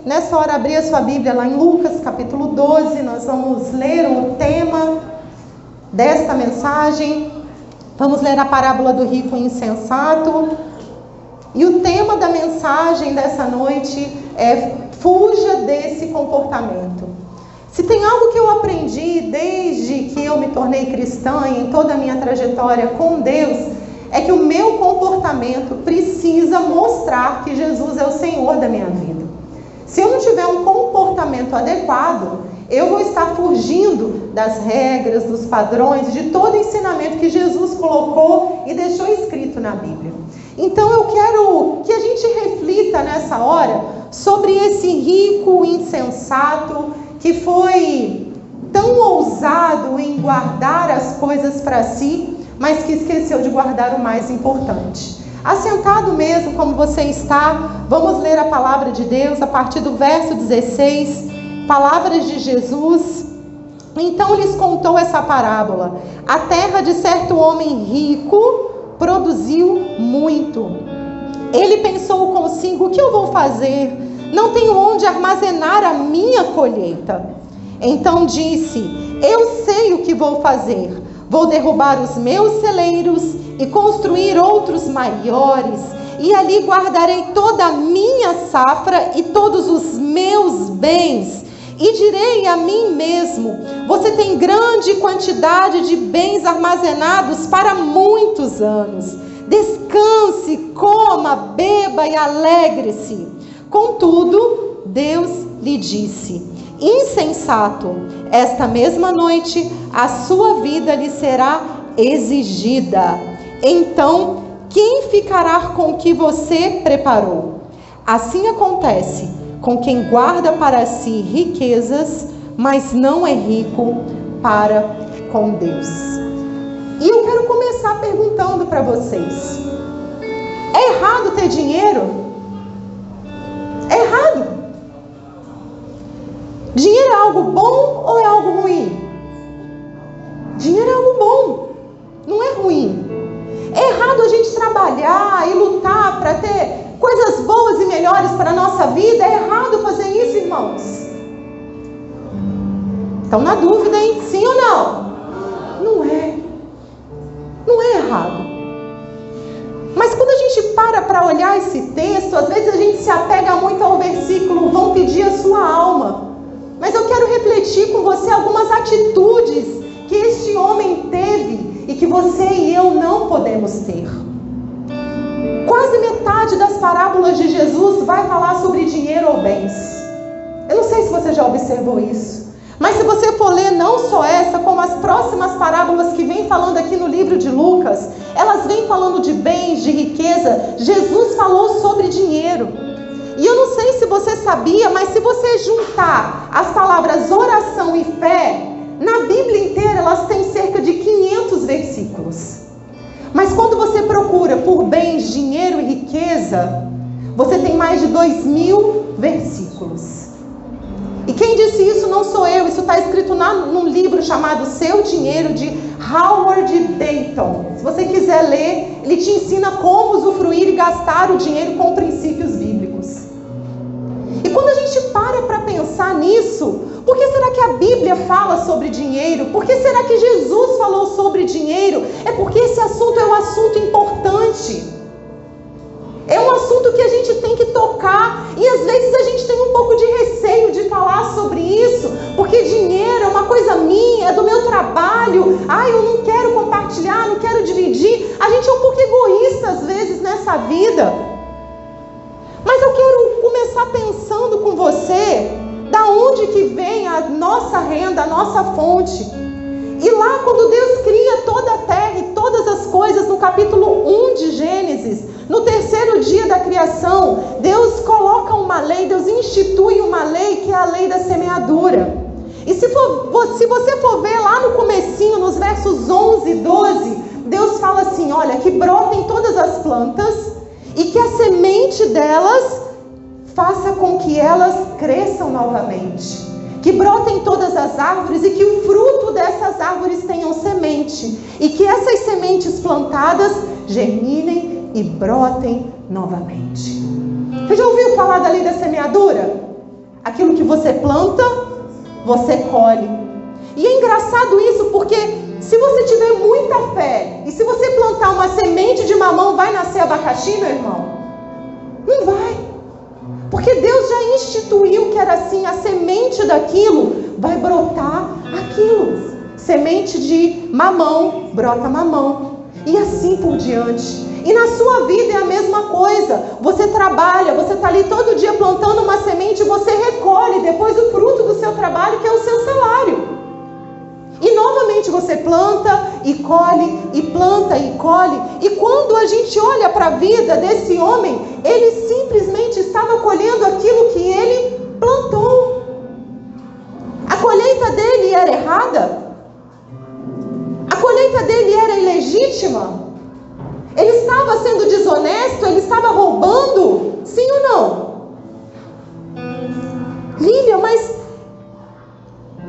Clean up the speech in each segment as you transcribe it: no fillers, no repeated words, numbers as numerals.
nessa hora, abrir a sua Bíblia lá em Lucas, capítulo 12. Nós vamos ler o tema desta mensagem. Vamos ler a parábola do rico insensato. E o tema da mensagem dessa noite é: fuja desse comportamento. Se tem algo que eu aprendi desde que eu me tornei cristã e em toda a minha trajetória com Deus, é que o meu comportamento precisa mostrar que Jesus é o Senhor da minha vida. Se eu não tiver um comportamento adequado, eu vou estar fugindo das regras, dos padrões, de todo o ensinamento que Jesus colocou e deixou escrito na Bíblia. Então eu quero que a gente reflita nessa hora sobre esse rico insensato que foi tão ousado em guardar as coisas para si, mas que esqueceu de guardar o mais importante. Assentado mesmo como você está, vamos ler a palavra de Deus a partir do verso 16, palavras de Jesus. Então lhes contou essa parábola: a terra de certo homem rico produziu muito. Ele pensou consigo: o que eu vou fazer? Não tenho onde armazenar a minha colheita. Então disse: eu sei o que vou fazer. Vou derrubar os meus celeiros e construir outros maiores, e ali guardarei toda a minha safra e todos os meus bens. E direi a mim mesmo: você tem grande quantidade de bens armazenados para muitos anos. Descanse, coma, beba e alegre-se. Contudo, Deus lhe disse: insensato, esta mesma noite a sua vida lhe será exigida. Então, quem ficará com o que você preparou? Assim acontece com quem guarda para si riquezas, mas não é rico para com Deus. E eu quero começar perguntando para vocês: é errado ter dinheiro? É errado? Dinheiro é algo bom ou é algo ruim? Dinheiro é algo bom, não é ruim. É errado a gente trabalhar e lutar para ter coisas boas e melhores para a nossa vida? É errado fazer isso, irmãos? Estão na dúvida, hein? Sim ou não? Não é. Não é errado. Mas quando a gente para olhar esse texto, às vezes a gente se apega muito ao versículo: vão pedir a sua alma. Mas eu quero refletir com você algumas atitudes que este homem teve e que você e eu não podemos ter. Quase metade das parábolas de Jesus vai falar sobre dinheiro ou bens. Eu não sei se você já observou isso, mas se você for ler não só essa, como as próximas parábolas que vem falando aqui no livro de Lucas, elas vêm falando de bens, de riqueza. Jesus falou sobre dinheiro. E eu não sei se você sabia, mas se você juntar as palavras oração e fé, na Bíblia inteira elas têm cerca de 500 versículos. Mas quando você procura por bens, dinheiro e riqueza, você tem mais de 2.000 versículos. E quem disse isso não sou eu, isso está escrito num livro chamado Seu Dinheiro, de Howard Dayton. Se você quiser ler, ele te ensina como usufruir e gastar o dinheiro com princípios bíblicos. E quando a gente para pensar nisso, por que será que a Bíblia fala sobre dinheiro? Por que será que Jesus falou sobre dinheiro? É porque esse assunto é um assunto importante. É um assunto que a gente tem que tocar, e às vezes a gente tem um pouco de receio de falar sobre isso, porque dinheiro é uma coisa minha, é do meu trabalho. Eu não quero compartilhar, não quero dividir. A gente é um pouco egoísta às vezes nessa vida. Mas eu quero começar pensando com você, da onde que vem a nossa renda, a nossa fonte. E lá quando Deus cria toda a terra e todas as coisas, no capítulo 1 de Gênesis, no terceiro dia da criação, Deus coloca uma lei, Deus institui uma lei, que é a lei da semeadura. E se você for ver lá no comecinho, nos versos 11 e 12, Deus fala assim: olha, que brotem todas as plantas e que a semente delas faça com que elas cresçam novamente. Que brotem todas as árvores e que o fruto dessas árvores tenham semente. E que essas sementes plantadas germinem e brotem novamente. Você já ouviu falar da lei da semeadura? aquilo que você planta, você colhe. E é engraçado isso, porque se você tiver muita fé, e se você plantar uma semente de mamão, vai nascer abacaxi, meu irmão? Não vai. Porque Deus já instituiu que era assim, a semente daquilo vai brotar aquilo. Semente de mamão, brota mamão. E assim por diante. E na sua vida é a mesma coisa. Você trabalha, você está ali todo dia plantando uma semente, você recolhe depois o fruto do seu trabalho, que é o seu salário. E novamente você planta e colhe, e planta e colhe. E quando a gente olha para a vida desse homem, ele simplesmente estava colhendo aquilo que ele plantou. A colheita dele era errada? A colheita dele era ilegítima? Ele estava sendo desonesto? Ele estava roubando? Sim ou não? Lívia, mas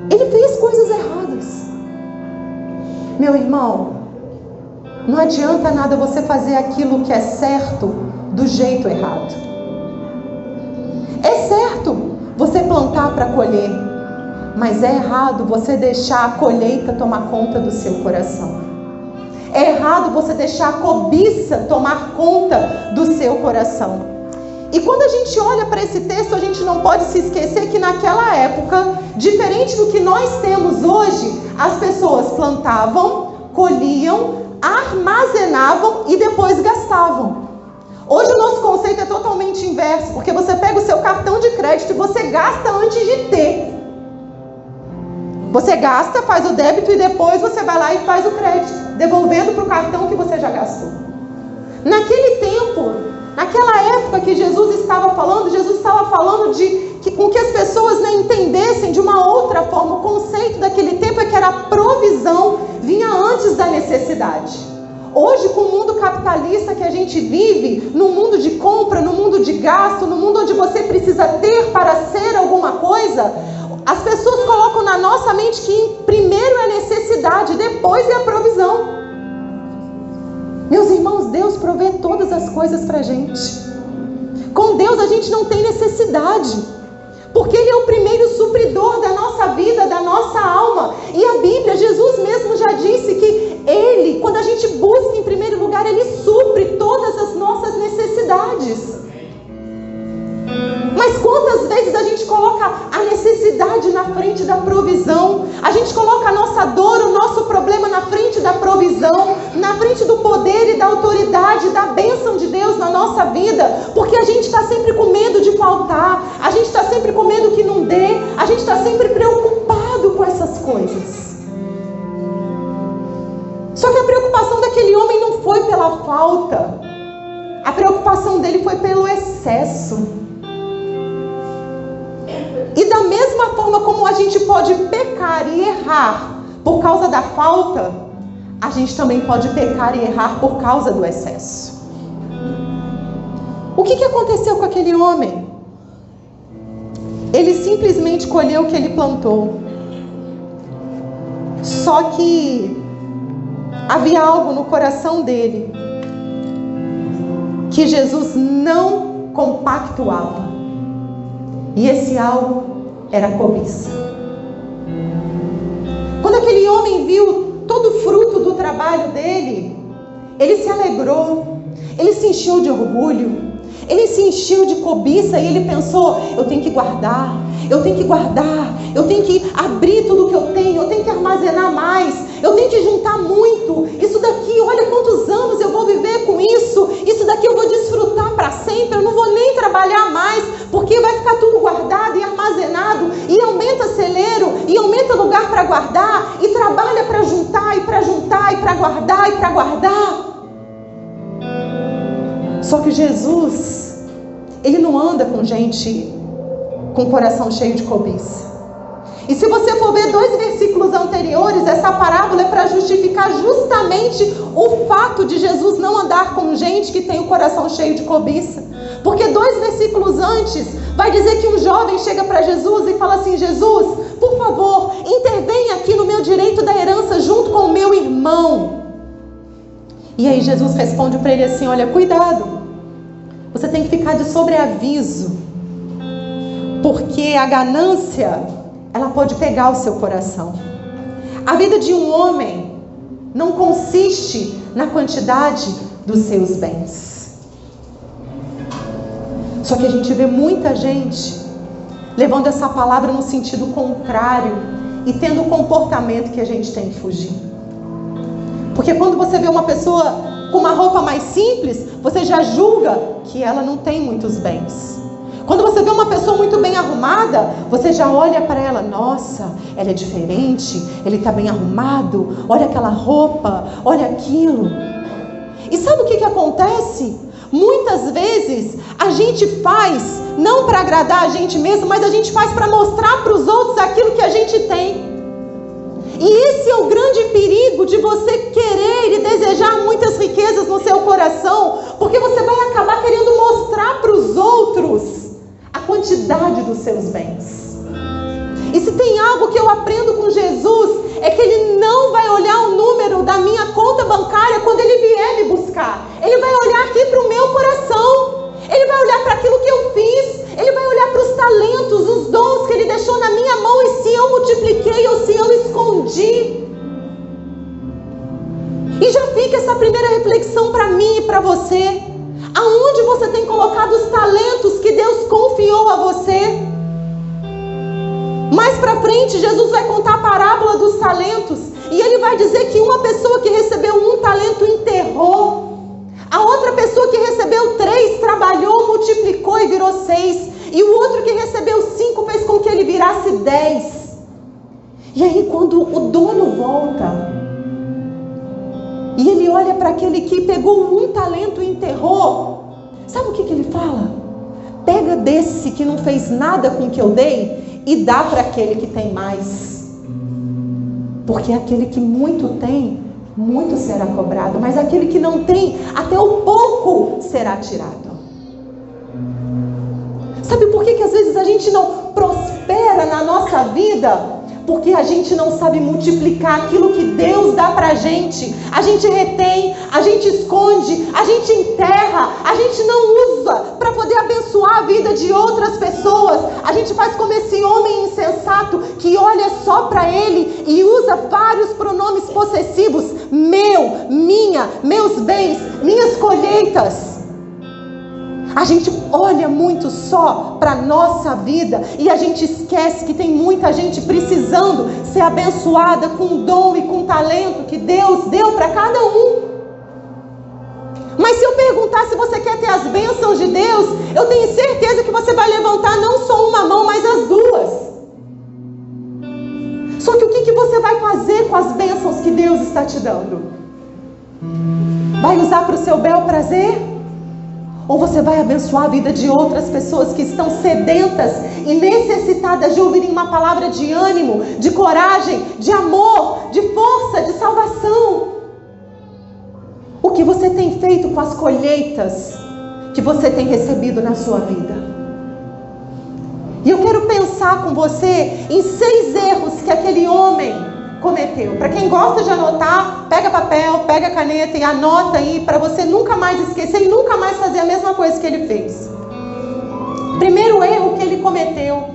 ele fez coisas erradas. Meu irmão, não adianta nada você fazer aquilo que é certo do jeito errado. É certo você plantar para colher, mas é errado você deixar a colheita tomar conta do seu coração. É errado você deixar a cobiça tomar conta do seu coração. E quando a gente olha para esse texto, a gente não pode se esquecer que naquela época, diferente do que nós temos hoje, as pessoas plantavam, colhiam, armazenavam e depois gastavam. Hoje o nosso conceito é totalmente inverso, porque você pega o seu cartão de crédito e você gasta antes de ter. Você gasta, faz o débito e depois você vai lá e faz o crédito, devolvendo para o cartão que você já gastou. Naquele tempo, naquela época que Jesus estava falando com que as pessoas entendessem de uma outra forma. O conceito daquele tempo é que era a provisão, vinha antes da necessidade. Hoje, com o mundo capitalista que a gente vive, no mundo de compra, no mundo de gasto, no mundo onde você precisa ter para ser alguma coisa, as pessoas colocam na nossa mente que primeiro é a necessidade, depois é a provisão. Meus irmãos, Deus provê todas as coisas para a gente. Com Deus a gente não tem necessidade, porque Ele é o primeiro supridor da nossa vida, da nossa alma. E a Bíblia, Jesus mesmo já disse que Ele, quando a gente busca em primeiro lugar, Ele supre todas as nossas necessidades. Mas quantas vezes a gente coloca a necessidade na frente da provisão? A gente coloca a nossa dor, o nosso problema na frente da provisão, na frente do poder e da autoridade, da bênção de Deus na nossa vida, porque a gente está sempre com medo de faltar, a gente está sempre com medo que não dê, a gente está sempre preocupado com essas coisas. Só que a preocupação daquele homem não foi pela falta, a preocupação dele foi pelo excesso. E da mesma forma como a gente pode pecar e errar por causa da falta, a gente também pode pecar e errar por causa do excesso. O que aconteceu com aquele homem? Ele simplesmente colheu o que ele plantou. Só que havia algo no coração dele que Jesus não compactuava. E esse algo era a cobiça. Quando aquele homem viu todo o fruto do trabalho dele, ele se alegrou, ele se encheu de orgulho, ele se encheu de cobiça e ele pensou: eu tenho que guardar, eu tenho que guardar, eu tenho que abrir tudo que eu tenho que armazenar mais, eu tenho que juntar muito. Isso daqui, olha quantos anos eu vou viver com isso, isso daqui eu vou desfrutar para sempre, eu não vou nem trabalhar mais, porque vai ficar tudo guardado e armazenado, e aumenta celeiro, e aumenta lugar para guardar, e trabalha para juntar, e para juntar, e para guardar, e para guardar. Só que Jesus, Ele não anda com gente com o coração cheio de cobiça. E se você for ver 2 versículos anteriores, essa parábola é para justificar justamente o fato de Jesus não andar com gente que tem o coração cheio de cobiça. Porque 2 versículos antes, vai dizer que um jovem chega para Jesus e fala assim: Jesus, por favor, intervenha aqui no meu direito da herança junto com o meu irmão. E aí Jesus responde para ele assim: olha, cuidado, você tem que ficar de sobreaviso, Porque a ganância, ela pode pegar o seu coração. A vida de um homem não consiste na quantidade dos seus bens. Só que a gente vê muita gente levando essa palavra no sentido contrário e tendo o comportamento que a gente tem que fugir. Porque quando você vê uma pessoa com uma roupa mais simples, você já julga que ela não tem muitos bens. Quando você vê uma pessoa muito bem arrumada, você já olha para ela, nossa, ela é diferente, ele está bem arrumado, olha aquela roupa, olha aquilo. E sabe o que acontece? Muitas vezes a gente faz, não para agradar a gente mesmo, mas a gente faz para mostrar para os outros aquilo que a gente tem. E esse é o grande perigo de você querer e desejar muitas riquezas no seu coração, porque você vai acabar querendo mostrar para os outros a quantidade dos seus bens. E se tem algo que eu aprendo com Jesus, é que Ele não vai olhar o número da minha conta bancária quando Ele vier me buscar. Ele vai olhar aqui para o meu coração. Ele vai olhar para aquilo que eu fiz. Ele vai olhar para os talentos, os dons que Ele deixou na minha mão, e se eu multipliquei ou se eu escondi. E já fica essa primeira reflexão para mim e para você. Aonde você tem colocado os talentos que Deus confiou a você? Mais para frente, Jesus vai contar a parábola dos talentos. E Ele vai dizer que uma pessoa que recebeu 1 talento enterrou. A outra pessoa que recebeu 3 trabalhou, multiplicou e virou 6. E o outro que recebeu 5 fez com que ele virasse 10. E aí quando o dono volta, e ele olha para aquele que pegou 1 talento e enterrou, sabe o que ele fala? Pega desse que não fez nada com o que eu dei e dá para aquele que tem mais. Porque aquele que muito tem, muito será cobrado. Mas aquele que não tem, até o pouco será tirado. Sabe por que às vezes a gente não prospera na nossa vida? Porque a gente não sabe multiplicar aquilo que Deus dá pra gente. A gente retém, a gente esconde, a gente enterra, a gente não usa para poder abençoar a vida de outras pessoas. A gente faz como esse homem insensato que olha só para ele e usa vários pronomes possessivos: meu, minha, meus bens, minhas colheitas. A gente olha muito só para a nossa vida e a gente esquece que tem muita gente precisando ser abençoada com dom e com talento que Deus deu para cada um. Mas se eu perguntar se você quer ter as bênçãos de Deus, eu tenho certeza que você vai levantar não só uma mão, mas as duas. Só que o que você vai fazer com as bênçãos que Deus está te dando? Vai usar para o seu bel prazer? Ou você vai abençoar a vida de outras pessoas que estão sedentas e necessitadas de ouvirem uma palavra de ânimo, de coragem, de amor, de força, de salvação? O que você tem feito com as colheitas que você tem recebido na sua vida? E eu quero pensar com você em 6 erros que aquele homem cometeu. Para quem gosta de anotar, pega papel, pega caneta e anota aí para você nunca mais esquecer e nunca mais fazer a mesma coisa que ele fez. Primeiro erro que ele cometeu: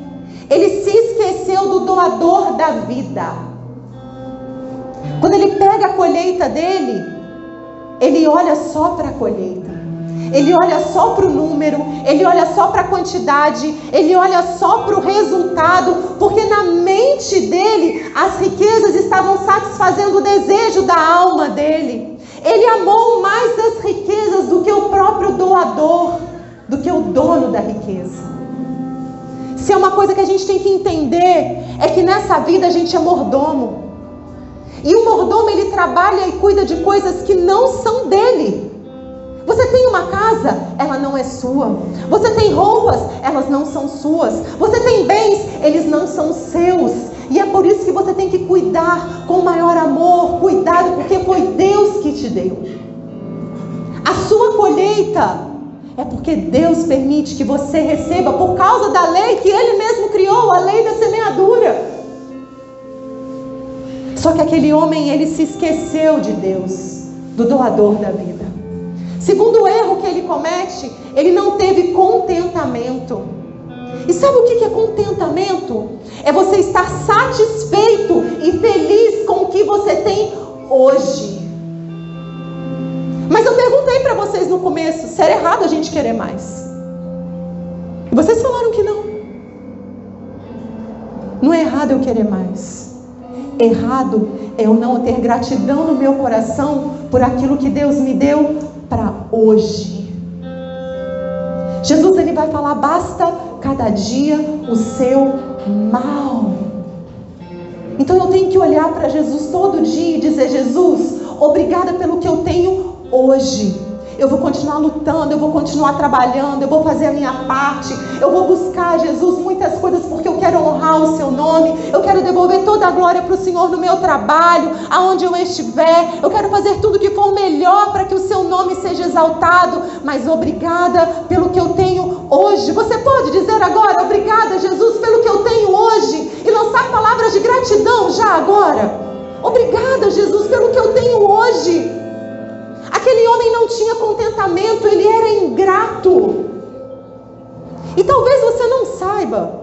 ele se esqueceu do doador da vida. Quando ele pega a colheita dele, ele olha só para a colheita. Ele olha só para o número, ele olha só para a quantidade, ele olha só para o resultado, porque na mente dele as riquezas estavam satisfazendo o desejo da alma dele. Ele amou mais as riquezas do que o próprio doador, do que o dono da riqueza. Se é uma coisa que a gente tem que entender, é que nessa vida a gente é mordomo. E o mordomo, ele trabalha e cuida de coisas que não são dele. Você tem uma casa, ela não é sua. Você tem roupas, elas não são suas. Você tem bens, eles não são seus. E é por isso que você tem que cuidar com o maior amor, cuidado, porque foi Deus que te deu. A sua colheita é porque Deus permite que você receba por causa da lei que Ele mesmo criou, a lei da semeadura. Só que aquele homem, ele se esqueceu de Deus, do doador da vida. Segundo erro que ele comete, ele não teve contentamento. E sabe o que é contentamento? É você estar satisfeito e feliz com o que você tem hoje. Mas eu perguntei para vocês no começo, se era errado a gente querer mais. E vocês falaram que não. Não é errado eu querer mais. Errado é eu não ter gratidão no meu coração por aquilo que Deus me deu para hoje. Jesus, ele vai falar, basta cada dia o seu mal. Então eu tenho que olhar para Jesus todo dia e dizer, Jesus, obrigada pelo que eu tenho hoje. Eu vou continuar lutando, eu vou continuar trabalhando, eu vou fazer a minha parte, eu vou buscar, Jesus, muitas coisas porque eu quero honrar o seu nome, eu quero devolver toda a glória para o Senhor no meu trabalho, aonde eu estiver, eu quero fazer tudo que for melhor para que o seu nome seja exaltado, mas obrigada pelo que eu tenho hoje. Você pode dizer agora, obrigada, Jesus, pelo que eu tenho hoje, e lançar palavras de gratidão já agora. Obrigada, Jesus, pelo que eu tenho hoje. Aquele homem não tinha contentamento, ele era ingrato. E talvez você não saiba,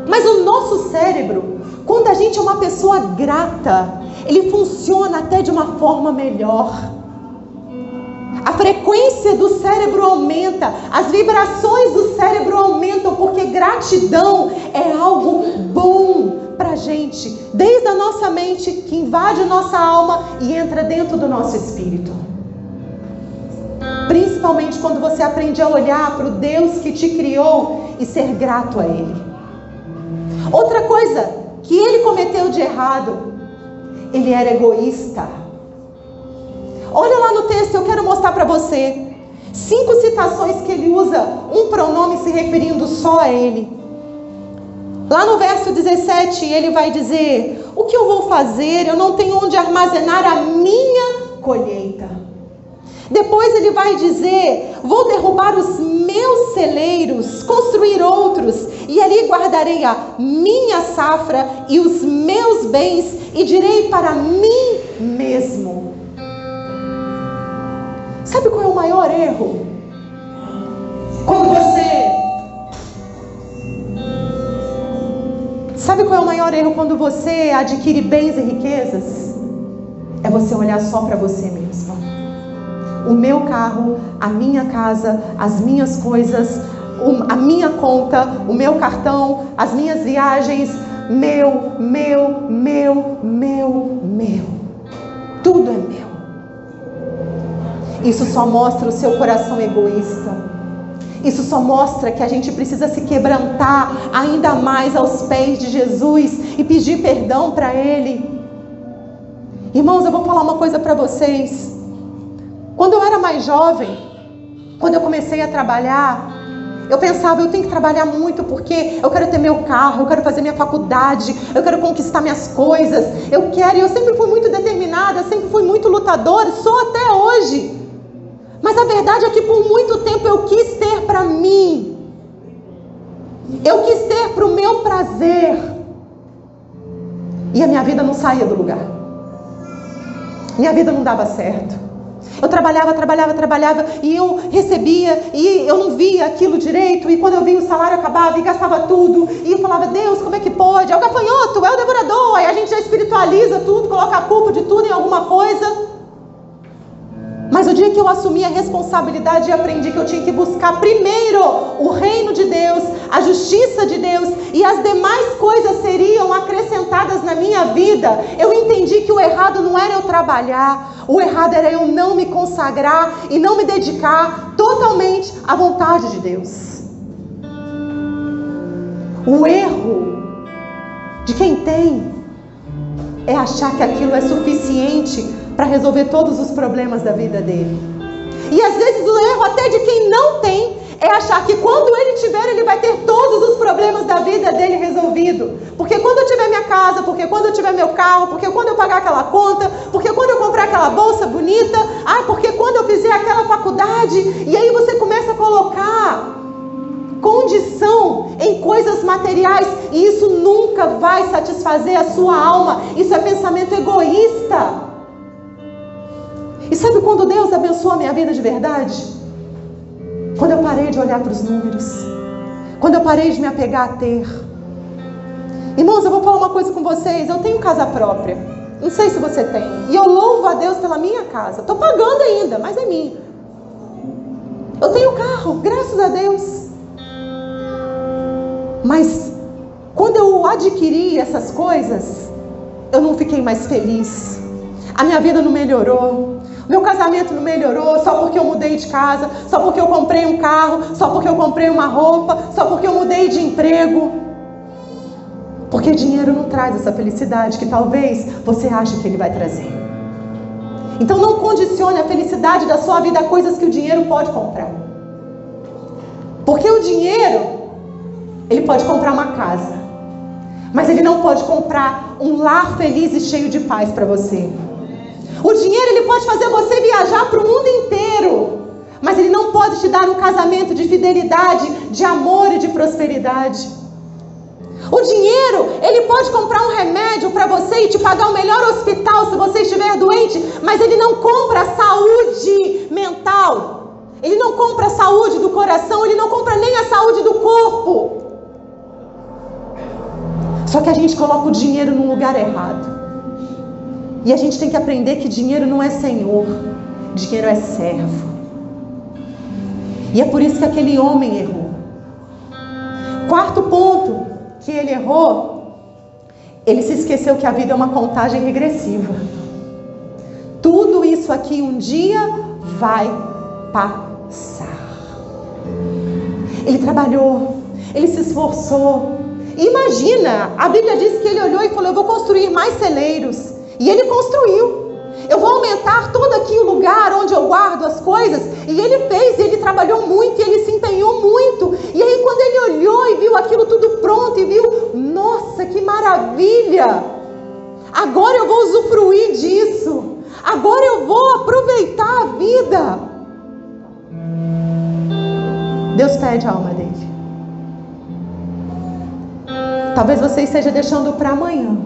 mas o nosso cérebro, quando a gente é uma pessoa grata, ele funciona até de uma forma melhor. A frequência do cérebro aumenta, as vibrações do cérebro aumentam, porque gratidão é algo bom pra gente, desde a nossa mente, que invade nossa alma e entra dentro do nosso espírito. Principalmente quando você aprende a olhar para o Deus que te criou e ser grato a Ele. Outra coisa que ele cometeu de errado, ele era egoísta. Olha lá no texto, eu quero mostrar para você 5 citações que ele usa um pronome se referindo só a ele. Lá no verso 17 ele vai dizer, o que eu vou fazer? Eu não tenho onde armazenar a minha colheita. Depois ele vai dizer, vou derrubar os meus celeiros, construir outros, e ali guardarei a minha safra e os meus bens, e direi para mim mesmo. Sabe qual é o maior erro? Sabe qual é o maior erro quando você adquire bens e riquezas? É você olhar só para você mesmo. O meu carro, a minha casa, as minhas coisas, a minha conta, o meu cartão, as minhas viagens, meu. Tudo é meu. Isso só mostra o seu coração egoísta. Isso só mostra que a gente precisa se quebrantar ainda mais aos pés de Jesus e pedir perdão para Ele. Irmãos, eu vou falar uma coisa para vocês. Quando eu era mais jovem, quando eu comecei a trabalhar, eu pensava, eu tenho que trabalhar muito porque eu quero ter meu carro, eu quero fazer minha faculdade, eu quero conquistar minhas coisas, eu sempre fui muito determinada, sempre fui muito lutadora, sou até hoje. Mas a verdade é que por muito tempo eu quis ter para mim, eu quis ter para o meu prazer, e a minha vida não saía do lugar, minha vida não dava certo. Eu trabalhava, e eu recebia, e eu não via aquilo direito, e quando eu via o salário acabava, e gastava tudo, e eu falava, Deus, como é que pode? É o gafanhoto, é o devorador, aí a gente já espiritualiza tudo, coloca a culpa de tudo em alguma coisa. Mas o dia que eu assumi a responsabilidade e aprendi que eu tinha que buscar primeiro o reino de Deus, a justiça de Deus, e as demais coisas seriam acrescentadas na minha vida, eu entendi que o errado não era eu trabalhar, o errado era eu não me consagrar e não me dedicar totalmente à vontade de Deus. O erro de quem tem é achar que aquilo é suficiente para resolver todos os problemas da vida dele. E às vezes o erro até de quem não tem é achar que quando ele tiver, ele vai ter todos os problemas da vida dele resolvido. Porque quando eu tiver minha casa, porque quando eu tiver meu carro, porque quando eu pagar aquela conta, porque quando eu comprar aquela bolsa bonita, porque quando eu fizer aquela faculdade, e aí você começa a colocar condição em coisas materiais, e isso nunca vai satisfazer a sua alma. Isso é pensamento egoísta. E sabe quando Deus abençoou a minha vida de verdade? Quando eu parei de olhar para os números. Quando eu parei de me apegar a ter. Irmãos, eu vou falar uma coisa com vocês. Eu tenho casa própria. Não sei se você tem. E eu louvo a Deus pela minha casa. Estou pagando ainda, mas é minha. Eu tenho carro, graças a Deus. Mas quando eu adquiri essas coisas, eu não fiquei mais feliz. A minha vida não melhorou. Meu casamento não melhorou só porque eu mudei de casa, só porque eu comprei um carro, só porque eu comprei uma roupa, só porque eu mudei de emprego. Porque dinheiro não traz essa felicidade que talvez você ache que ele vai trazer. Então não condicione a felicidade da sua vida a coisas que o dinheiro pode comprar. Porque o dinheiro, ele pode comprar uma casa, mas ele não pode comprar um lar feliz e cheio de paz para você. O dinheiro, ele pode fazer você viajar para o mundo inteiro, mas ele não pode te dar um casamento de fidelidade, de amor e de prosperidade. O dinheiro, ele pode comprar um remédio para você e te pagar o melhor hospital se você estiver doente, mas ele não compra a saúde mental. Ele não compra a saúde do coração, ele não compra nem a saúde do corpo. Só que a gente coloca o dinheiro num lugar errado. E a gente tem que aprender que dinheiro não é senhor, dinheiro é servo. E é por isso que aquele homem errou. Quarto ponto que ele errou, ele se esqueceu que a vida é uma contagem regressiva. Tudo isso aqui um dia vai passar. Ele trabalhou, ele se esforçou. Imagina, a Bíblia diz que ele olhou e falou: eu vou construir mais celeiros. E ele construiu. Eu vou aumentar todo aqui o lugar onde eu guardo as coisas. E ele fez, ele trabalhou muito, e ele se empenhou muito. E aí quando ele olhou e viu aquilo tudo pronto, e viu, nossa, que maravilha! Agora eu vou usufruir disso. Agora eu vou aproveitar a vida. Deus pede a alma dele. Talvez você esteja deixando para amanhã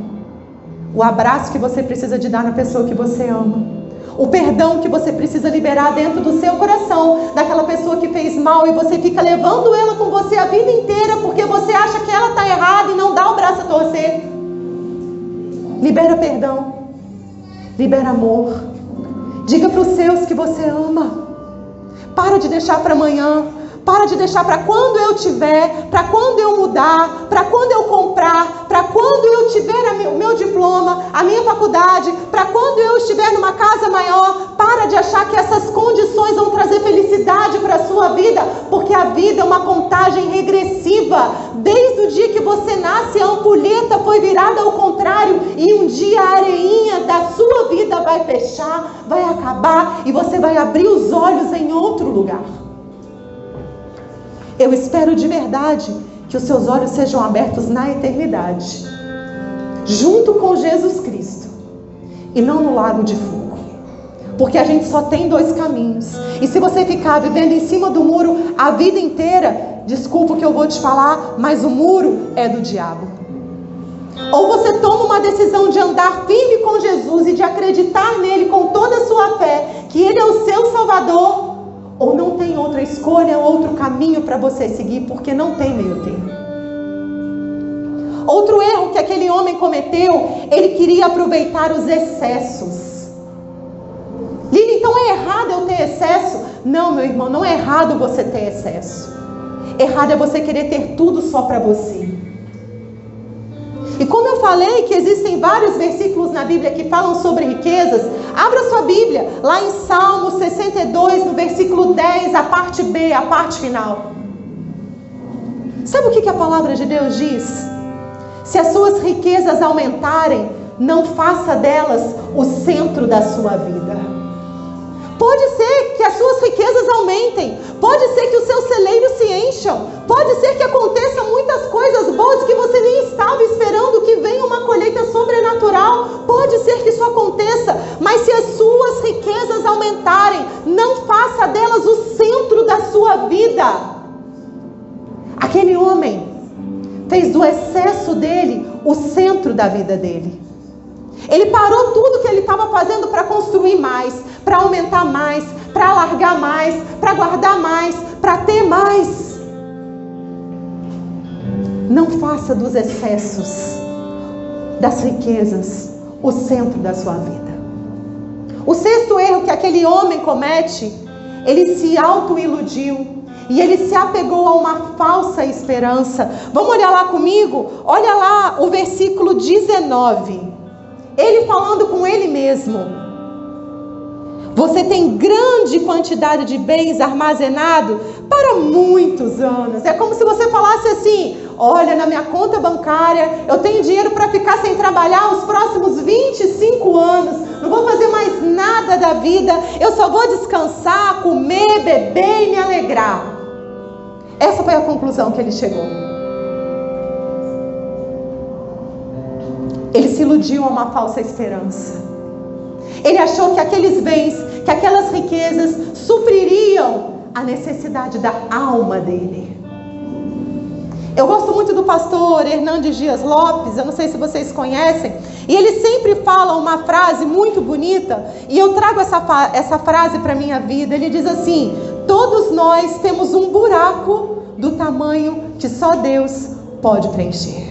o abraço que você precisa de dar na pessoa que você ama, o perdão que você precisa liberar dentro do seu coração, daquela pessoa que fez mal, e você fica levando ela com você a vida inteira, porque você acha que ela está errada e não dá o braço a torcer. Libera perdão, libera amor, diga para os seus que você ama. Para de deixar para amanhã. Para de deixar para quando eu tiver, para quando eu mudar, para quando eu comprar, para quando eu tiver o meu diploma, a minha faculdade, para quando eu estiver numa casa maior. Para de achar que essas condições vão trazer felicidade para a sua vida, porque a vida é uma contagem regressiva. Desde o dia que você nasce, a ampulheta foi virada ao contrário, e um dia a areinha da sua vida vai fechar, vai acabar, e você vai abrir os olhos em outro lugar. Eu espero de verdade que os seus olhos sejam abertos na eternidade, junto com Jesus Cristo, e não no lago de fogo. Porque a gente só tem dois caminhos. E se você ficar vivendo em cima do muro a vida inteira, desculpa o que eu vou te falar, mas o muro é do diabo. Ou você toma uma decisão de andar firme com Jesus e de acreditar nele com toda a sua fé, que ele é o seu Salvador, ou não tem outra escolha, outro caminho para você seguir, porque não tem meio termo. Outro erro que aquele homem cometeu, ele queria aproveitar os excessos. Lili, então é errado eu ter excesso? Não, meu irmão, não é errado você ter excesso. Errado é você querer ter tudo só para você. E como eu falei que existem vários versículos na Bíblia que falam sobre riquezas, abra sua Bíblia, lá em Salmo 62, no versículo 10, a parte B, a parte final. Sabe o que a palavra de Deus diz? Se as suas riquezas aumentarem, não faça delas o centro da sua vida. Pode ser que as suas riquezas aumentem, pode ser que os seus celeiros se encham, pode ser que aconteçam muitas coisas boas que você nem estava esperando, que venha uma colheita sobrenatural, pode ser que isso aconteça, mas se as suas riquezas aumentarem, não faça delas o centro da sua vida. Aquele homem fez do excesso dele o centro da vida dele. Ele parou tudo que ele estava fazendo para construir mais, para aumentar mais, para alargar mais, para guardar mais, para ter mais. Não faça dos excessos, das riquezas, o centro da sua vida. O sexto erro que aquele homem comete, ele se autoiludiu e ele se apegou a uma falsa esperança. Vamos olhar lá comigo? Olha lá o versículo 19. Ele falando com ele mesmo. Você tem grande quantidade de bens armazenado para muitos anos. É como se você falasse assim: olha, na minha conta bancária eu tenho dinheiro para ficar sem trabalhar os próximos 25 anos. Não vou fazer mais nada da vida. Eu só vou descansar, comer, beber e me alegrar. Essa foi a conclusão que ele chegou. Ele se iludiu a uma falsa esperança. Ele achou que aqueles bens, que aquelas riquezas supririam a necessidade da alma dele. Eu gosto muito do pastor Hernandes Dias Lopes, eu não sei se vocês conhecem, e ele sempre fala uma frase muito bonita, e eu trago essa frase para a minha vida. Ele diz assim: todos nós temos um buraco do tamanho que só Deus pode preencher.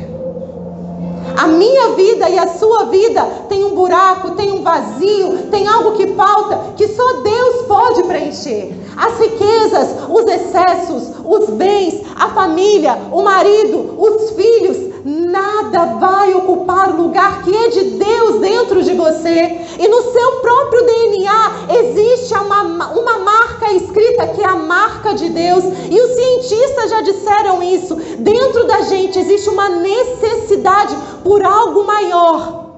A minha vida e a sua vida tem um buraco, tem um vazio, tem algo que falta, que só Deus pode preencher. As riquezas, os excessos, os bens, a família, o marido, os filhos, nada vai ocupar o lugar que é de Deus dentro de você. E no seu próprio DNA existe uma marca escrita que é a marca de Deus. E os cientistas já disseram isso. Dentro da gente existe uma necessidade por algo maior.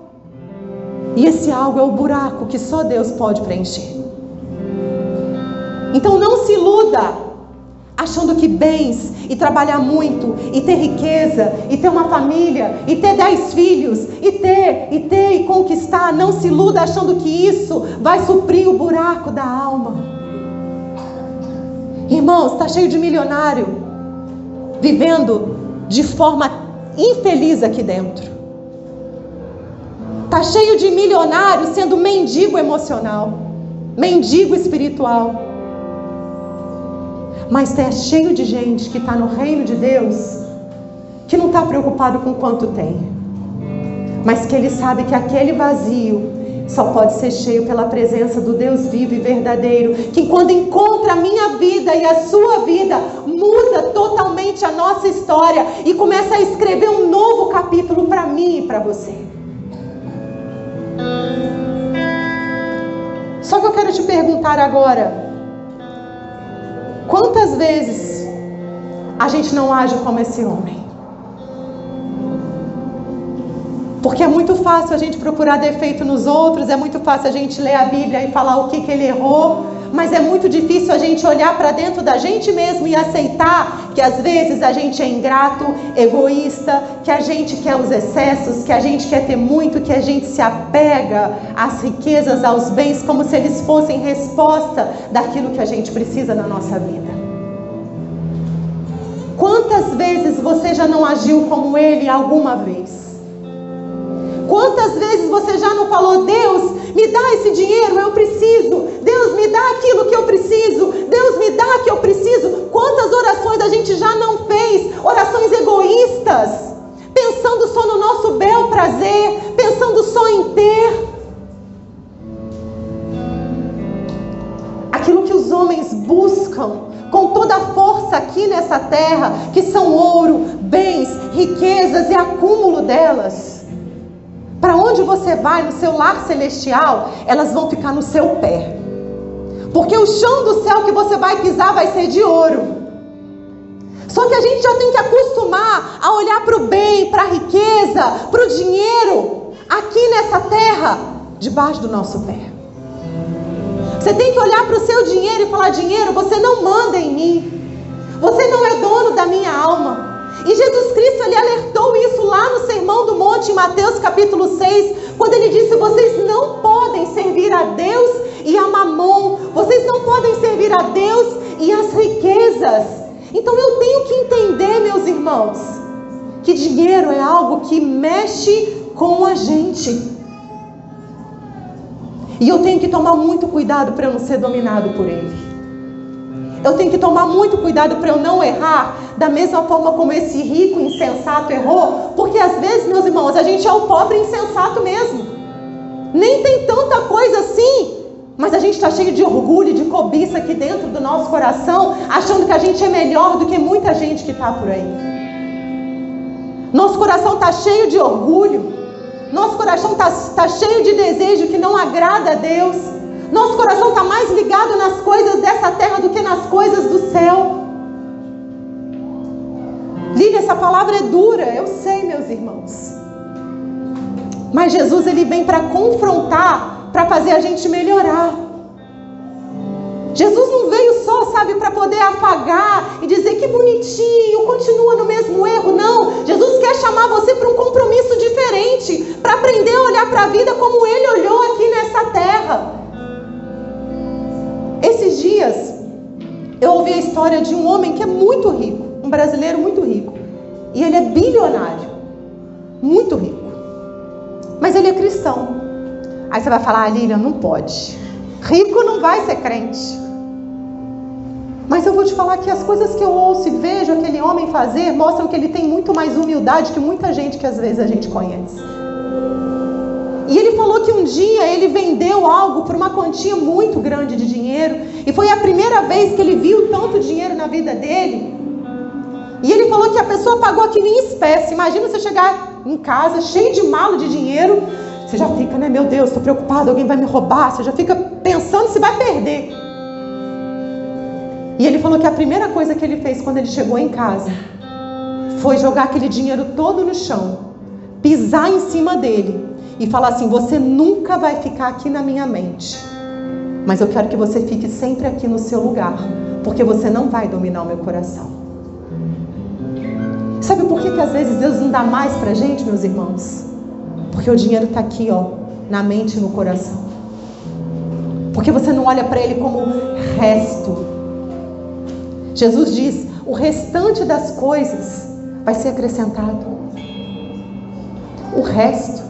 E esse algo é o buraco que só Deus pode preencher. Então não se iluda achando que bens, e trabalhar muito, e ter riqueza, e ter uma família, e ter 10 filhos, e conquistar. Não se iluda achando que isso vai suprir o buraco da alma. Irmãos, está cheio de milionário vivendo de forma infeliz aqui dentro. Está cheio de milionário sendo mendigo emocional, mendigo espiritual. Mas é cheio de gente que está no reino de Deus, que não está preocupado com quanto tem, mas que ele sabe que aquele vazio só pode ser cheio pela presença do Deus vivo e verdadeiro, que quando encontra a minha vida e a sua vida, muda totalmente a nossa história e começa a escrever um novo capítulo para mim e para você. Só que eu quero te perguntar agora: quantas vezes a gente não age como esse homem? Porque é muito fácil a gente procurar defeito nos outros, é muito fácil a gente ler a Bíblia e falar o que ele errou, mas é muito difícil a gente olhar para dentro da gente mesmo e aceitar que às vezes a gente é ingrato, egoísta, que a gente quer os excessos, que a gente quer ter muito, que a gente se apega às riquezas, aos bens, como se eles fossem resposta daquilo que a gente precisa na nossa vida. Quantas vezes você já não agiu como ele alguma vez? Quantas vezes você já não falou: Deus, me dá esse dinheiro, eu preciso. Deus, me dá aquilo que eu preciso. Deus, me dá o que eu preciso. Quantas orações a gente já não fez? Orações egoístas, pensando só no nosso bel prazer, pensando só em ter. Aquilo que os homens buscam com toda a força aqui nessa terra, que são ouro, bens, riquezas e acúmulo delas. Para onde você vai no seu lar celestial, elas vão ficar no seu pé. Porque o chão do céu que você vai pisar vai ser de ouro. Só que a gente já tem que acostumar a olhar para o bem, para a riqueza, para o dinheiro, aqui nessa terra, debaixo do nosso pé. Você tem que olhar para o seu dinheiro e falar: dinheiro, você não manda em mim. Você não é dono da minha alma. E Jesus Cristo, ele alertou isso lá no Sermão do Monte, em Mateus capítulo 6, quando ele disse: vocês não podem servir a Deus e a Mamon, vocês não podem servir a Deus e as riquezas. Então eu tenho que entender, meus irmãos, que dinheiro é algo que mexe com a gente. E eu tenho que tomar muito cuidado para eu não ser dominado por ele. Eu tenho que tomar muito cuidado para eu não errar da mesma forma como esse rico insensato errou, porque às vezes, meus irmãos, a gente é o pobre insensato mesmo. Nem tem tanta coisa assim, mas a gente está cheio de orgulho, de cobiça aqui dentro do nosso coração, achando que a gente é melhor do que muita gente que está por aí. Nosso coração está cheio de orgulho, nosso coração está cheio de desejo que não agrada a Deus. Nosso coração está mais ligado nas coisas dessa terra do que nas coisas do céu. Lília, essa palavra é dura, eu sei, meus irmãos. Mas Jesus, ele vem para confrontar, para fazer a gente melhorar. Jesus não veio só, sabe, para poder apagar e dizer que bonitinho, continua no mesmo erro. Não, Jesus quer chamar você para um compromisso diferente, para aprender a olhar para a vida como Ele olhou aqui nessa terra. Esses dias, eu ouvi a história de um homem que é muito rico, um brasileiro muito rico. E ele é bilionário, muito rico. Mas ele é cristão. Aí você vai falar, Lilian, não pode. Rico não vai ser crente. Mas eu vou te falar que as coisas que eu ouço e vejo aquele homem fazer mostram que ele tem muito mais humildade que muita gente que às vezes a gente conhece. E ele falou que um dia ele vendeu algo por uma quantia muito grande de dinheiro. E foi a primeira vez que ele viu tanto dinheiro na vida dele. E ele falou que a pessoa pagou aquilo em espécie. Imagina você chegar em casa cheio de mala de dinheiro. Você já fica, né? Meu Deus, estou preocupado, alguém vai me roubar. Você já fica pensando se vai perder. E ele falou que a primeira coisa que ele fez quando ele chegou em casa foi jogar aquele dinheiro todo no chão, pisar em cima dele e falar assim: você nunca vai ficar aqui na minha mente, mas eu quero que você fique sempre aqui no seu lugar, porque você não vai dominar o meu coração. Sabe por que às vezes Deus não dá mais pra gente, meus irmãos? Porque o dinheiro está aqui, ó, na mente e no coração. Porque você não olha para ele como resto. Jesus diz, o restante das coisas vai ser acrescentado. O resto.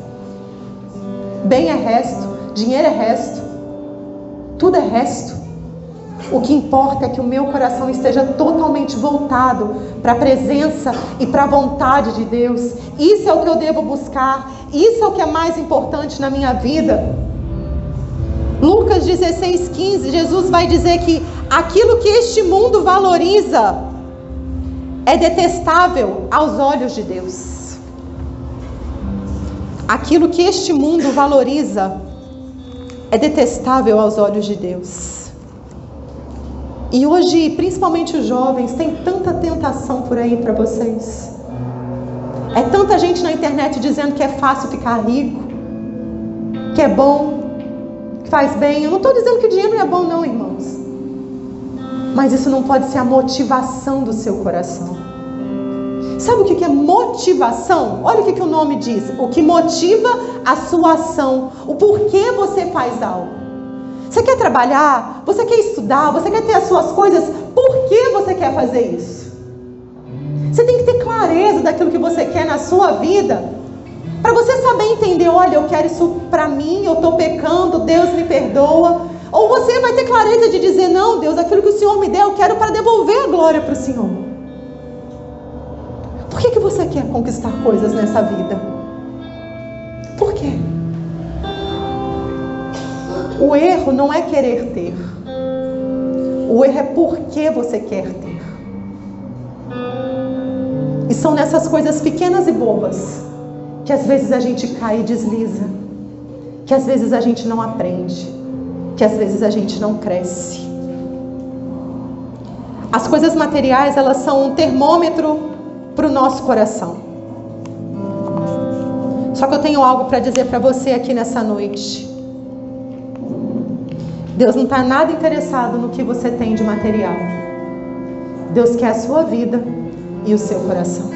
Bem é resto, dinheiro é resto, tudo é resto. O que importa é que o meu coração esteja totalmente voltado para a presença e para a vontade de Deus. Isso é o que eu devo buscar, isso é o que é mais importante na minha vida. Lucas 16:15, Jesus vai dizer que aquilo que este mundo valoriza é detestável aos olhos de Deus. Aquilo que este mundo valoriza é detestável aos olhos de Deus. E hoje, principalmente os jovens, tem tanta tentação por aí para vocês. É tanta gente na internet dizendo que é fácil ficar rico, que é bom, que faz bem. Eu não estou dizendo que dinheiro não é bom não, irmãos. Mas isso não pode ser a motivação do seu coração. Sabe o que é motivação? Olha o que o nome diz. O que motiva a sua ação. O porquê você faz algo. Você quer trabalhar? Você quer estudar? Você quer ter as suas coisas? Por que você quer fazer isso? Você tem que ter clareza daquilo que você quer na sua vida. Para você saber entender, olha, eu quero isso para mim, eu estou pecando, Deus me perdoa. Ou você vai ter clareza de dizer, não, Deus, aquilo que o Senhor me deu, eu quero para devolver a glória para o Senhor. Por que você quer conquistar coisas nessa vida? Por quê? O erro não é querer ter. O erro é por que você quer ter. E são nessas coisas pequenas e bobas que às vezes a gente cai e desliza. Que às vezes a gente não aprende. Que às vezes a gente não cresce. As coisas materiais, elas são um termômetro para o nosso coração. Só que eu tenho algo para dizer para você aqui nessa noite. Deus não está nada interessado no que você tem de material. Deus quer a sua vida e o seu coração.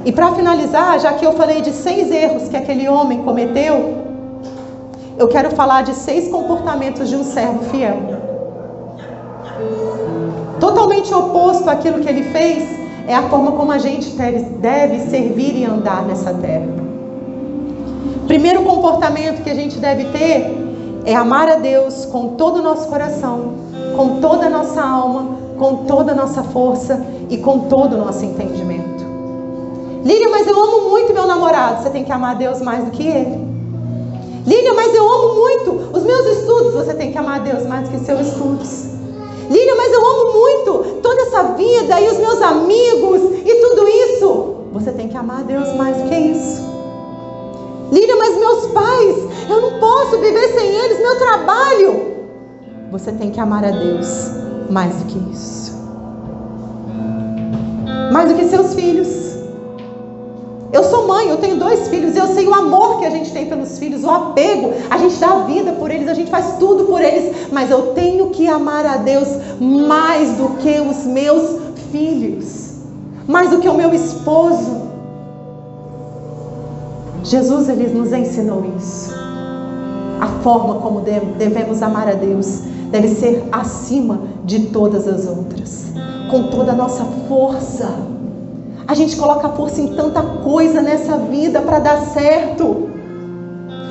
E para finalizar, já que eu falei de 6 erros que aquele homem cometeu, eu quero falar de 6 comportamentos de um servo fiel. Totalmente oposto àquilo que ele fez é a forma como a gente deve servir e andar nessa terra. Primeiro comportamento que a gente deve ter é amar a Deus com todo o nosso coração, com toda a nossa alma, com toda a nossa força e com todo o nosso entendimento. Lília, mas eu amo muito meu namorado. Você tem que amar Deus mais do que ele. Lília, mas eu amo muito os meus estudos. Você tem que amar Deus mais do que seus estudos. Lília, mas eu amo muito toda essa vida e os meus amigos e tudo isso. Você tem que amar Deus mais do que isso. Lília, mas meus pais, eu não posso viver sem eles, meu trabalho. Você tem que amar a Deus mais do que isso. Mais do que seus filhos. Eu sou mãe, eu tenho 2 filhos, eu sei o amor que a gente tem pelos filhos, o apego, a gente dá a vida por eles, a gente faz tudo por eles, mas eu tenho que amar a Deus mais do que os meus filhos, mais do que o meu esposo. Jesus, ele nos ensinou isso. A forma como devemos amar a Deus deve ser acima de todas as outras, com toda a nossa força. A gente coloca força em tanta coisa nessa vida para dar certo.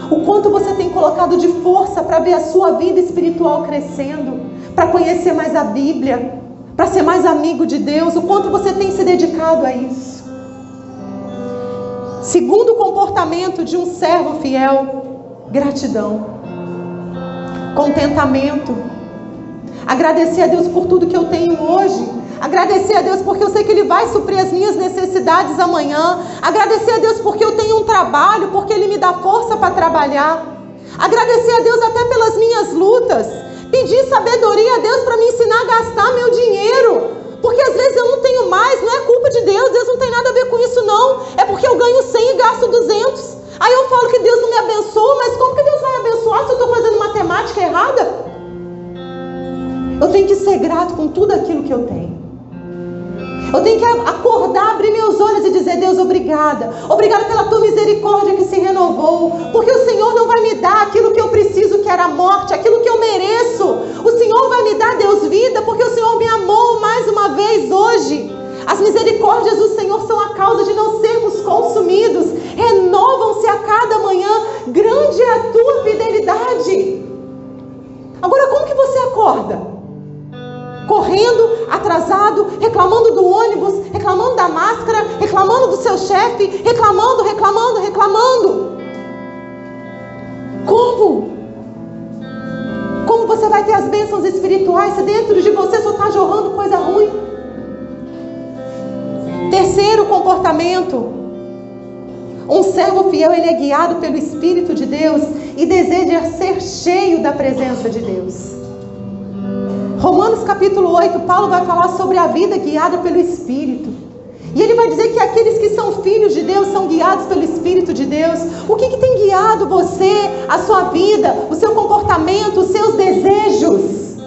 O quanto você tem colocado de força para ver a sua vida espiritual crescendo, para conhecer mais a Bíblia, para ser mais amigo de Deus, o quanto você tem se dedicado a isso. Segundo comportamento de um servo fiel, gratidão, contentamento, agradecer a Deus por tudo que eu tenho hoje. Agradecer a Deus porque eu sei que Ele vai suprir as minhas necessidades amanhã. Agradecer a Deus porque eu tenho um trabalho, porque Ele me dá força para trabalhar. Agradecer a Deus até pelas minhas lutas. Pedir sabedoria a Deus para me ensinar a gastar meu dinheiro. Porque às vezes eu não tenho mais, não é culpa de Deus, Deus não tem nada a ver com isso não. É porque eu ganho 100 e gasto 200. Aí eu falo que Deus não me abençoa, mas como que Deus vai abençoar se eu estou fazendo matemática errada? Eu tenho que ser grato com tudo aquilo que eu tenho. Eu tenho que acordar, abrir meus olhos e dizer: Deus, obrigada. Obrigada pela tua misericórdia que se renovou. Porque o Senhor não vai me dar aquilo que eu preciso, que era a morte, aquilo que eu mereço. O Senhor vai me dar, Deus, vida, porque o Senhor me amou mais uma vez hoje. As misericórdias do Senhor são a causa de não sermos consumidos. Renovam-se a cada manhã. Grande é a tua fidelidade. Agora, como que você acorda? Correndo, atrasado, reclamando do ônibus, reclamando da máscara, reclamando do seu chefe, reclamando. Como? Como você vai ter as bênçãos espirituais se dentro de você só está jorrando coisa ruim? Terceiro comportamento. Um servo fiel, ele é guiado pelo Espírito de Deus e deseja ser cheio da presença de Deus. Romanos capítulo 8, Paulo vai falar sobre a vida guiada pelo Espírito. E ele vai dizer que aqueles que são filhos de Deus são guiados pelo Espírito de Deus. O que tem guiado você, a sua vida, o seu comportamento, os seus desejos?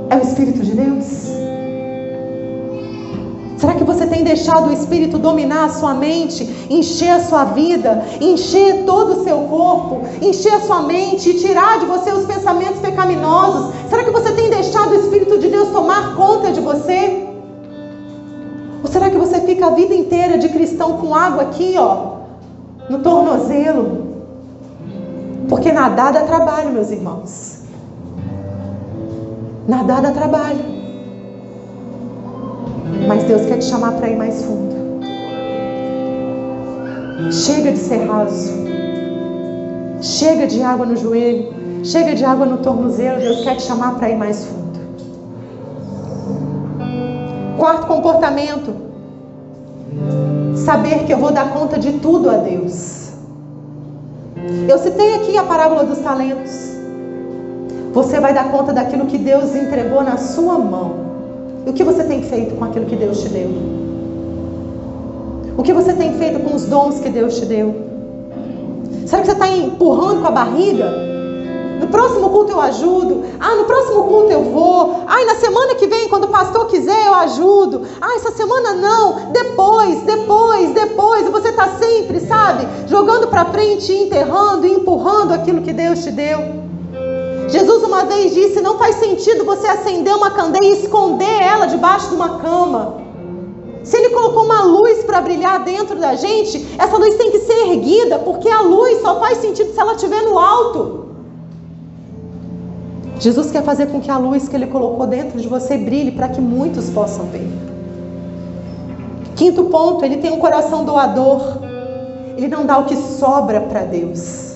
É o Espírito de Deus? Será que você tem deixado o Espírito dominar a sua mente, encher a sua vida, encher todo o seu corpo, encher a sua mente e tirar de você os pensamentos pecaminosos? Será que você tem deixado o Espírito de Deus tomar conta de você? Ou será que você fica a vida inteira de cristão com água aqui, no tornozelo? Porque nadar dá trabalho, meus irmãos. Nadar dá trabalho. Mas Deus quer te chamar para ir mais fundo. Chega de ser raso. Chega de água no joelho. Chega de água no tornozelo. Deus quer te chamar para ir mais fundo. Quarto comportamento. Saber que eu vou dar conta de tudo a Deus. Eu citei aqui a parábola dos talentos. Você vai dar conta daquilo que Deus entregou na sua mão. E o que você tem feito com aquilo que Deus te deu? O que você tem feito com os dons que Deus te deu? Será que você está empurrando com a barriga? No próximo culto eu ajudo. No próximo culto eu vou. Na semana que vem, quando o pastor quiser, eu ajudo. Essa semana não. Depois. E você está sempre, sabe, jogando para frente, enterrando e empurrando aquilo que Deus te deu. Jesus uma vez disse: não faz sentido você acender uma candeia e esconder ela debaixo de uma cama. Se Ele colocou uma luz para brilhar dentro da gente, essa luz tem que ser erguida, porque a luz só faz sentido se ela estiver no alto. Jesus quer fazer com que a luz que Ele colocou dentro de você brilhe para que muitos possam ver. Quinto ponto, Ele tem um coração doador. Ele não dá o que sobra para Deus.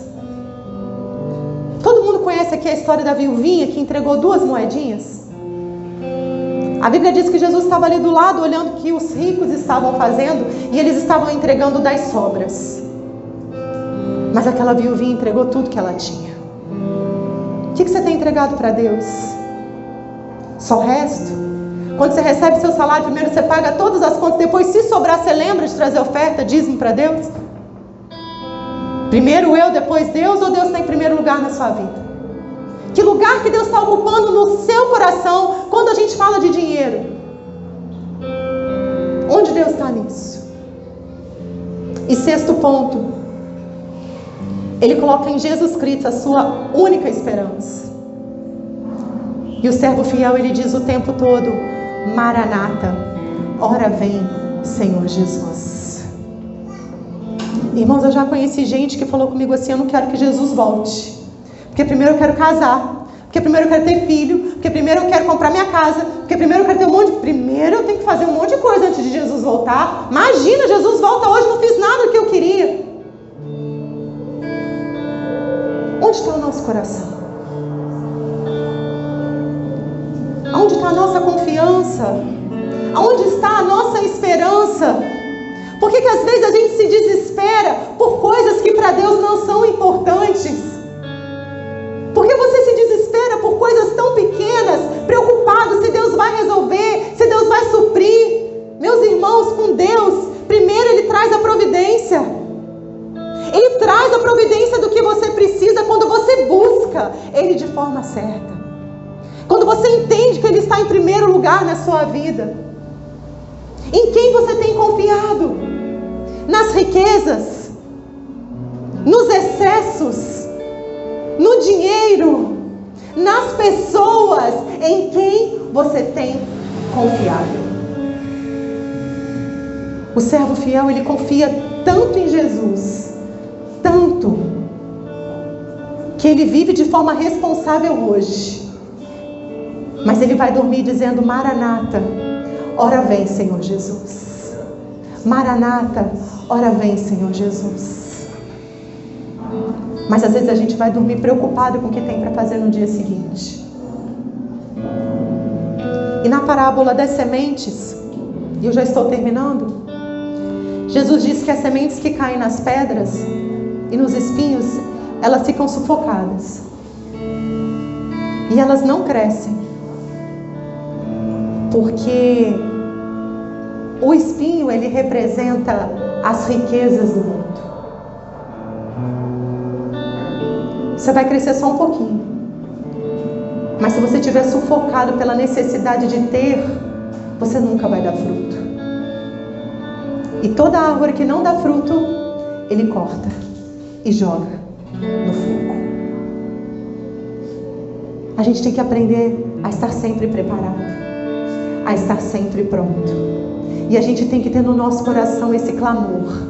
Todo mundo conhece aqui a história da viuvinha que entregou 2 moedinhas? A Bíblia diz que Jesus estava ali do lado olhando o que os ricos estavam fazendo e eles estavam entregando das sobras. Mas aquela viuvinha entregou tudo que ela tinha. O que você tem entregado para Deus? Só o resto? Quando você recebe seu salário, primeiro você paga todas as contas, depois se sobrar você lembra de trazer oferta, dízimo para Deus? Primeiro eu, depois Deus, ou Deus está em primeiro lugar na sua vida? Que lugar que Deus está ocupando no seu coração quando a gente fala de dinheiro? Onde Deus está nisso? E sexto ponto, Ele coloca em Jesus Cristo a sua única esperança. E o servo fiel, ele diz o tempo todo: Maranata, ora vem, Senhor Jesus. Irmãos, eu já conheci gente que falou comigo assim: eu não quero que Jesus volte, porque primeiro eu quero casar, porque primeiro eu quero ter filho, porque primeiro eu quero comprar minha casa, porque primeiro eu quero ter um monte de... Primeiro eu tenho que fazer um monte de coisa antes de Jesus voltar. Imagina, Jesus volta hoje, não fiz nada do que eu queria. Onde está o nosso coração? Onde está a nossa confiança? Onde está a nossa esperança? Por que às vezes a gente se desespera por coisas que para Deus não são importantes? Por que você se desespera por coisas tão pequenas, preocupado se Deus vai resolver, se Deus vai suprir? Meus irmãos, com Deus, primeiro Ele traz a providência. Ele traz a providência do que você precisa quando você busca Ele de forma certa. Quando você entende que Ele está em primeiro lugar na sua vida. Em quem você tem confiado? Nas riquezas? Nos excessos? No dinheiro? Nas pessoas? Em quem você tem confiado? O servo fiel, ele confia tanto em Jesus, tanto, que ele vive de forma responsável hoje. Mas ele vai dormir dizendo: Maranata, ora vem, Senhor Jesus. Maranata, ora vem, Senhor Jesus. Mas às vezes a gente vai dormir preocupado com o que tem para fazer no dia seguinte. E na parábola das sementes, e eu já estou terminando, Jesus diz que as sementes que caem nas pedras e nos espinhos, elas ficam sufocadas. E elas não crescem. Porque o espinho, ele representa as riquezas do mundo. Você vai crescer só um pouquinho. Mas se você estiver sufocado pela necessidade de ter, você nunca vai dar fruto. E toda árvore que não dá fruto, Ele corta e joga no fogo. A gente tem que aprender a estar sempre preparado, a estar sempre pronto. E a gente tem que ter no nosso coração esse clamor: